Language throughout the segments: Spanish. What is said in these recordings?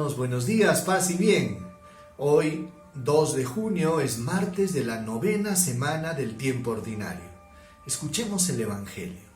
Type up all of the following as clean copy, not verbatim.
hermanos, buenos días, paz y bien. Hoy, 2 de junio, es martes de la 9ª semana del tiempo ordinario. Escuchemos el Evangelio.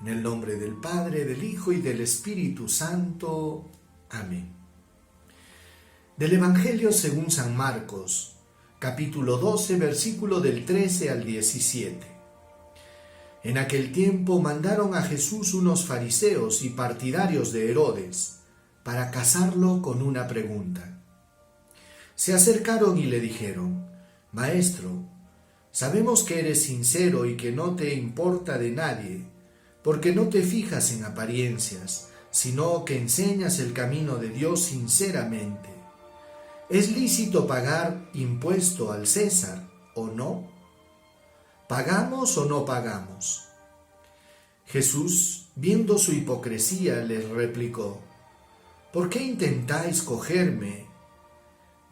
En el nombre del Padre, del Hijo y del Espíritu Santo. Amén. Del Evangelio según San Marcos, capítulo 12, versículo del 13 al 17. En aquel tiempo mandaron a Jesús unos fariseos y partidarios de Herodes para casarlo con una pregunta. Se acercaron y le dijeron: Maestro, sabemos que eres sincero y que no te importa de nadie, porque no te fijas en apariencias, sino que enseñas el camino de Dios sinceramente. ¿Es lícito pagar impuesto al César o no? ¿Pagamos o no pagamos? Jesús, viendo su hipocresía, les replicó: ¿Por qué intentáis cogerme?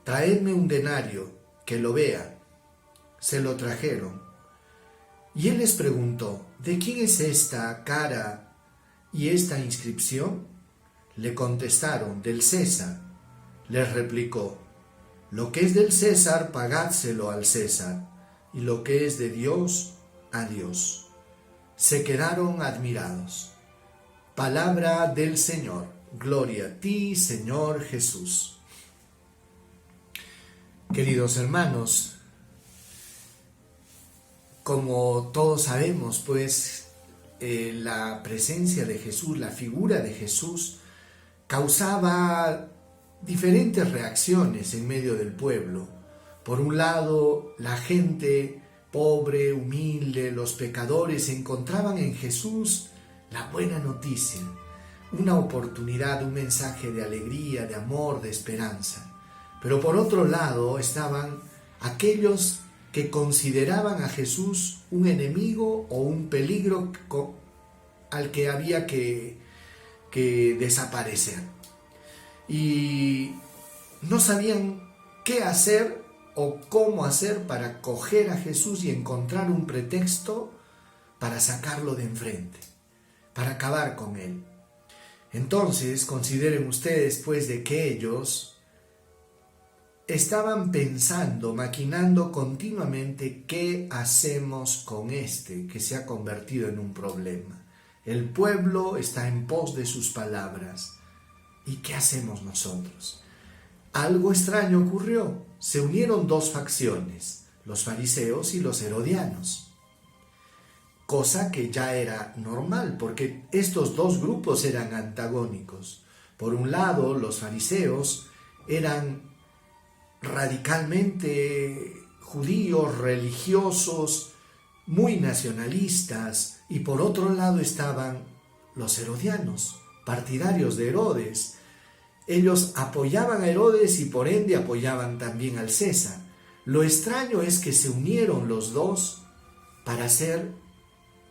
Traedme un denario, que lo vea. Se lo trajeron. Y él les preguntó: ¿de quién es esta cara y esta inscripción? Le contestaron: del César. Les replicó: lo que es del César, pagádselo al César, y lo que es de Dios, a Dios. Se quedaron admirados. Palabra del Señor. Gloria a ti, Señor Jesús. Queridos hermanos, como todos sabemos, la presencia de Jesús, la figura de Jesús, causaba diferentes reacciones en medio del pueblo. Por un lado, la gente pobre, humilde, los pecadores encontraban en Jesús la buena noticia, una oportunidad, un mensaje de alegría, de amor, de esperanza. Pero por otro lado estaban aquellos que consideraban a Jesús un enemigo o un peligro al que había que desaparecer. Y no sabían qué hacer o cómo hacer para coger a Jesús y encontrar un pretexto para sacarlo de enfrente, para acabar con él. Entonces, consideren ustedes de que ellos estaban pensando, maquinando continuamente qué hacemos con este que se ha convertido en un problema. El pueblo está en pos de sus palabras. ¿Y qué hacemos nosotros? Algo extraño ocurrió. Se unieron dos facciones, los fariseos y los herodianos. Cosa que ya era normal, porque estos dos grupos eran antagónicos. Por un lado, los fariseos eran radicalmente judíos, religiosos, muy nacionalistas, y por otro lado estaban los herodianos, partidarios de Herodes. Ellos apoyaban a Herodes y por ende apoyaban también al César. Lo extraño es que se unieron los dos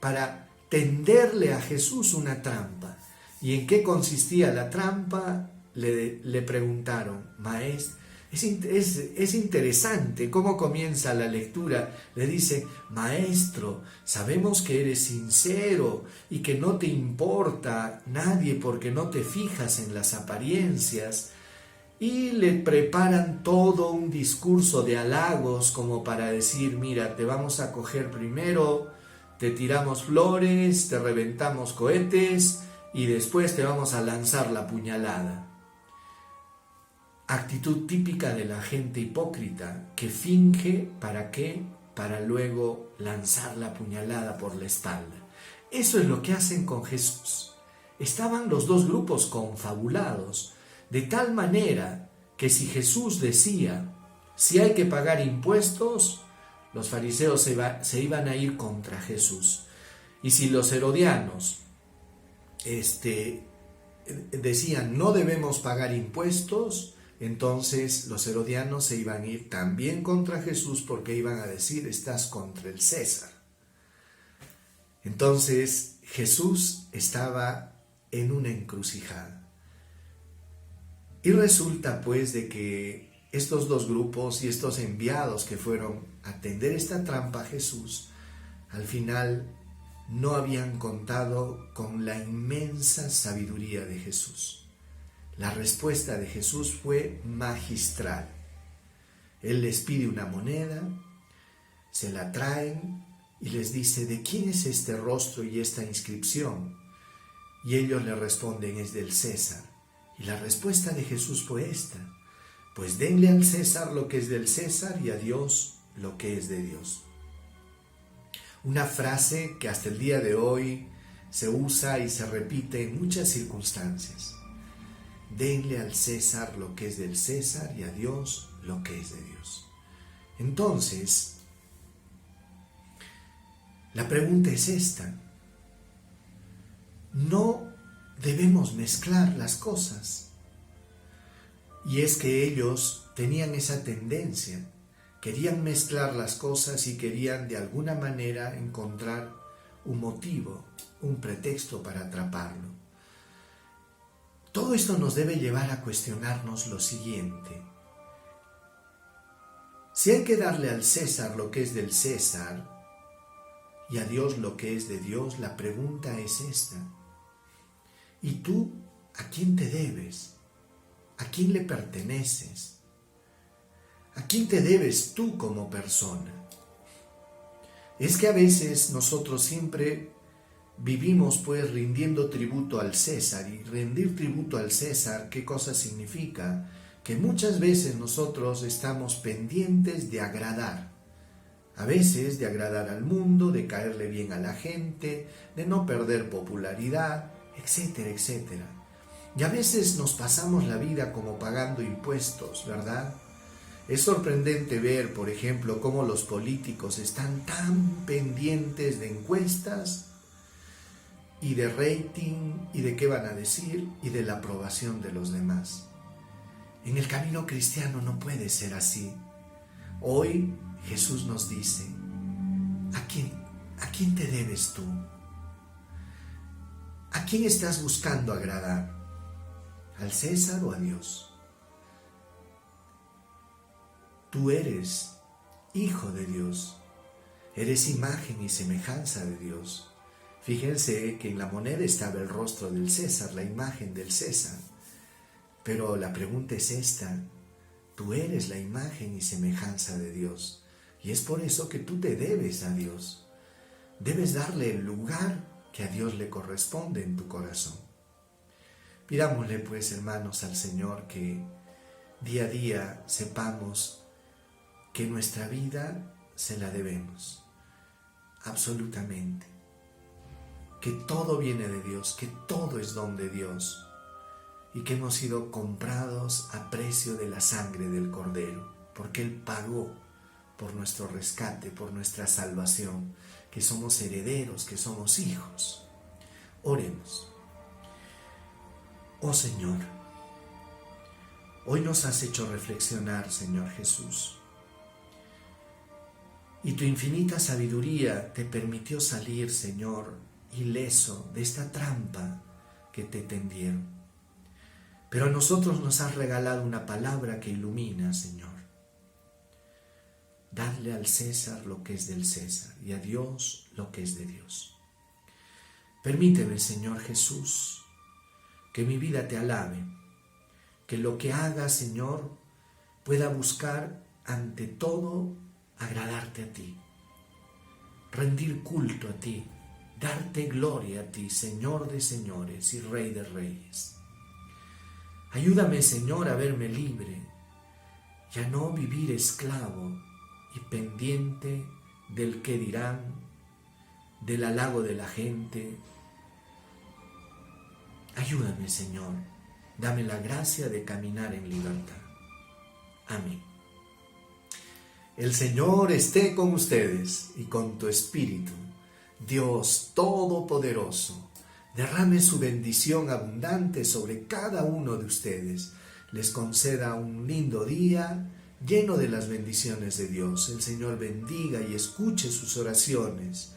para tenderle a Jesús una trampa. ¿Y en qué consistía la trampa? Le preguntaron: Maestro. Es interesante cómo comienza la lectura. Le dice: Maestro, sabemos que eres sincero y que no te importa nadie porque no te fijas en las apariencias. Y le preparan todo un discurso de halagos como para decir: mira, te vamos a coger primero, te tiramos flores, te reventamos cohetes y después te vamos a lanzar la puñalada. Actitud típica de la gente hipócrita que finge, ¿para qué? Para luego lanzar la puñalada por la espalda. Eso es lo que hacen con Jesús. Estaban los dos grupos confabulados, de tal manera que si Jesús decía: si hay que pagar impuestos, los fariseos se iban a ir contra Jesús. Y si los herodianos decían: no debemos pagar impuestos, entonces los herodianos se iban a ir también contra Jesús, porque iban a decir: estás contra el César. Entonces Jesús estaba en una encrucijada. Y resulta de que estos dos grupos y estos enviados que fueron a tender esta trampa a Jesús, al final no habían contado con la inmensa sabiduría de Jesús. La respuesta de Jesús fue magistral. Él les pide una moneda, se la traen y les dice: ¿de quién es este rostro y esta inscripción? Y ellos le responden: es del César. Y la respuesta de Jesús fue esta: pues denle al César lo que es del César y a Dios lo que es de Dios. Una frase que hasta el día de hoy se usa y se repite en muchas circunstancias. Denle al César lo que es del César y a Dios lo que es de Dios. Entonces, la pregunta es esta: no debemos mezclar las cosas. Y es que ellos tenían esa tendencia, querían mezclar las cosas y querían de alguna manera encontrar un motivo, un pretexto para atraparlo. Todo esto nos debe llevar a cuestionarnos lo siguiente: si hay que darle al César lo que es del César y a Dios lo que es de Dios, la pregunta es esta: ¿y tú a quién te debes? ¿A quién le perteneces? ¿A quién te debes tú como persona? Es que a veces nosotros siempre vivimos pues rindiendo tributo al César, y rendir tributo al César, ¿qué cosa significa? Que muchas veces nosotros estamos pendientes de agradar. A veces de agradar al mundo, de caerle bien a la gente, de no perder popularidad, etcétera, etcétera. Y a veces nos pasamos la vida como pagando impuestos, ¿verdad? Es sorprendente ver, por ejemplo, cómo los políticos están tan pendientes de encuestas y de rating y de qué van a decir y de la aprobación de los demás. En el camino cristiano no puede ser así. Hoy Jesús nos dice: ¿a quién te debes tú? ¿A quién estás buscando agradar? ¿Al César o a Dios? Tú eres hijo de Dios, eres imagen y semejanza de Dios. Fíjense que en la moneda estaba el rostro del César, la imagen del César. Pero la pregunta es esta: tú eres la imagen y semejanza de Dios, y es por eso que tú te debes a Dios. Debes darle el lugar que a Dios le corresponde en tu corazón. Pidámosle pues, hermanos, al Señor que día a día sepamos que nuestra vida se la debemos, absolutamente. Que todo viene de Dios, que todo es don de Dios y que hemos sido comprados a precio de la sangre del Cordero, porque Él pagó por nuestro rescate, por nuestra salvación, que somos herederos, que somos hijos. Oremos. Oh Señor, hoy nos has hecho reflexionar, Señor Jesús, y tu infinita sabiduría te permitió salir, Señor, ileso de esta trampa que te tendieron. Pero a nosotros nos has regalado una palabra que ilumina, Señor. Dadle al César lo que es del César y a Dios lo que es de Dios. Permíteme, Señor Jesús, que mi vida te alabe, que lo que haga, Señor, pueda buscar ante todo agradarte a ti, rendir culto a ti, darte gloria a ti, Señor de señores y Rey de reyes. Ayúdame, Señor, a verme libre y a no vivir esclavo y pendiente del qué dirán, del halago de la gente. Ayúdame, Señor, dame la gracia de caminar en libertad. Amén. El Señor esté con ustedes y con tu espíritu. Dios Todopoderoso, derrame su bendición abundante sobre cada uno de ustedes. Les conceda un lindo día lleno de las bendiciones de Dios. El Señor bendiga y escuche sus oraciones.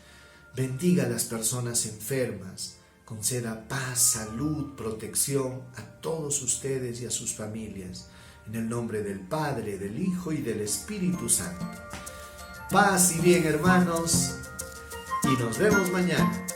Bendiga a las personas enfermas. Conceda paz, salud, protección a todos ustedes y a sus familias. En el nombre del Padre, del Hijo y del Espíritu Santo. Paz y bien, hermanos, y nos vemos mañana.